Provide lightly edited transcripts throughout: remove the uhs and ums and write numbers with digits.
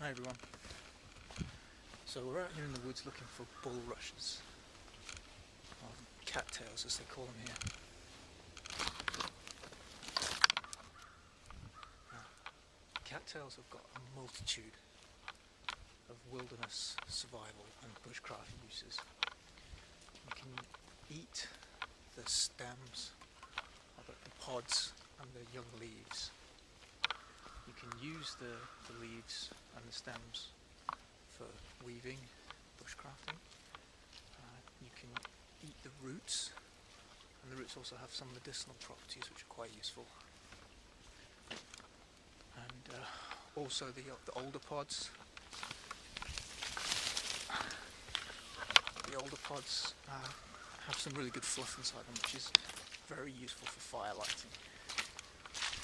Hi everyone. So we're out here in the woods looking for bullrushes, or cattails as they call them here. Cattails have got a multitude of wilderness survival and bushcraft uses. You can eat the stems, or the pods and the young leaves. You can use the leaves and the stems for weaving, bushcrafting. You can eat the roots, and the roots also have some medicinal properties which are quite useful. And also the older pods. The older pods have some really good fluff inside them, which is very useful for fire lighting,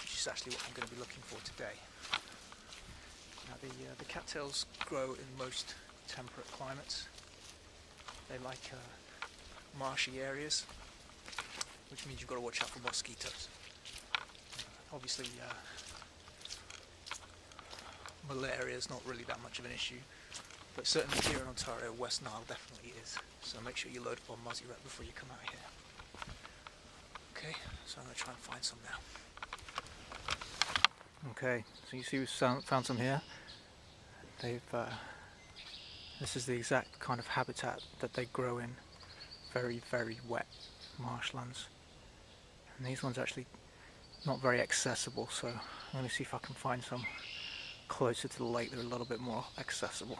which is actually what I'm going to be looking for today. Now the cattails grow in most temperate climates. They like marshy areas, which means you've got to watch out for mosquitoes. Obviously malaria is not really that much of an issue, but certainly here in Ontario, West Nile definitely is. So make sure you load up on Muzzy Rat before you come out here. Okay, so I'm going to try and find some now. Okay, so you see we've found some here. This is the exact kind of habitat that they grow in, very, very wet marshlands. And these ones are actually not very accessible, so I'm going to see if I can find some closer to the lake. They're a little bit more accessible.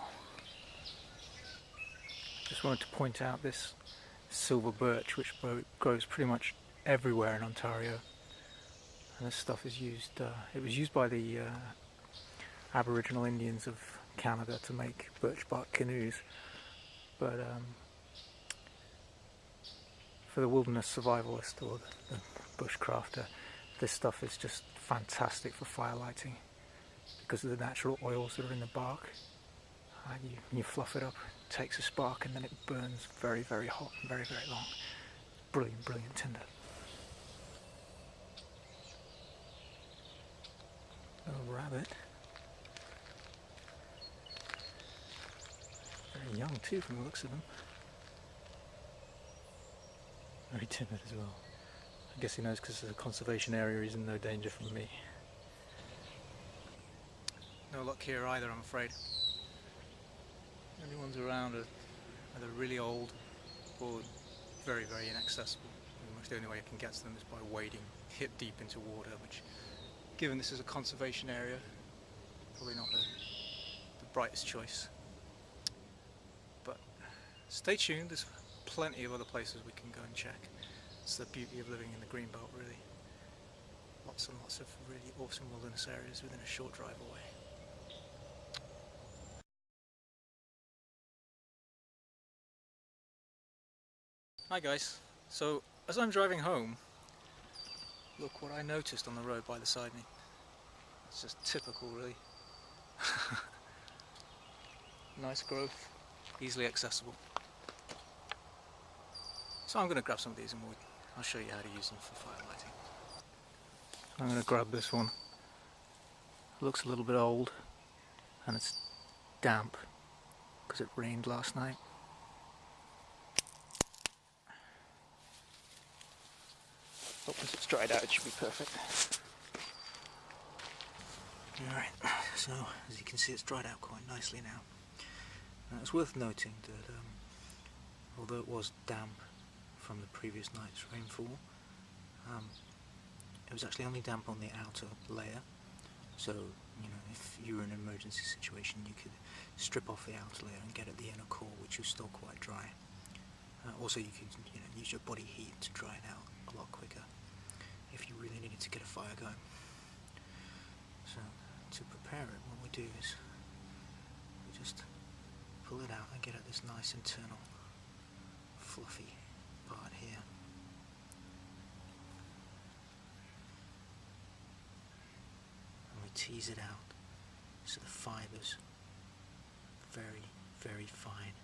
Just wanted to point out this silver birch, which grows pretty much everywhere in Ontario. And this stuff is used, it was used by the Aboriginal Indians of Canada to make birch bark canoes, but for the wilderness survivalist or the bushcrafter, this stuff is just fantastic for fire lighting because of the natural oils that are in the bark. You fluff it up, it takes a spark, and then it burns very, very hot and very, very long. Brilliant, brilliant tinder. Little rabbit. Very young too from the looks of them. Very timid as well. I guess he knows because it's a conservation area, he's in no danger from me. No luck here either, I'm afraid. The only ones around are either really old or very, very inaccessible. Pretty much the only way I can get to them is by wading hip deep into water, which, given this is a conservation area, probably not the brightest choice. But stay tuned, there's plenty of other places we can go and check. It's the beauty of living in the Greenbelt, really. Lots and lots of really awesome wilderness areas within a short drive away. Hi guys, so as I'm driving home, look what I noticed on the road by the side of me. It's just typical, really. Nice growth, easily accessible. So I'm going to grab some of these and I'll show you how to use them for fire lighting. I'm going to grab this one. It looks a little bit old and it's damp because it rained last night. Once it's dried out, it should be perfect. Alright, so as you can see, it's dried out quite nicely now. It's worth noting that although it was damp from the previous night's rainfall, it was actually only damp on the outer layer. So, you know, if you were in an emergency situation, you could strip off the outer layer and get at the inner core, which was still quite dry. Also, you could, use your body heat to dry it out a lot quicker if you really needed to get a fire going. So, to prepare it, what we do is we just pull it out and get at this nice internal fluffy part here. And we tease it out so the fibres are very, very fine.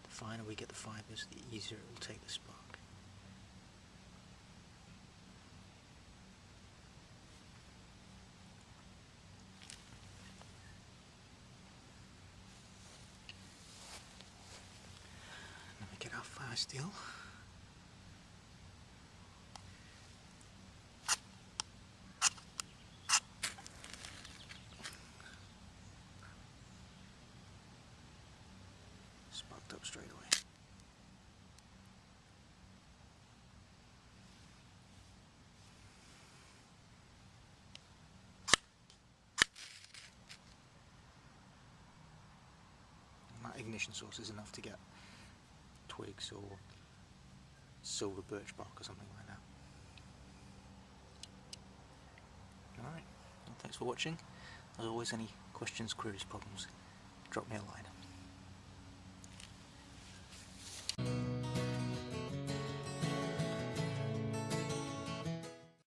The finer we get the fibres, the easier it will take the spark. nice deal. Sparked up straight away. That ignition source is enough to get twigs or silver birch bark or something like that. Alright, well, thanks for watching. As always, any questions, queries, problems, drop me a line.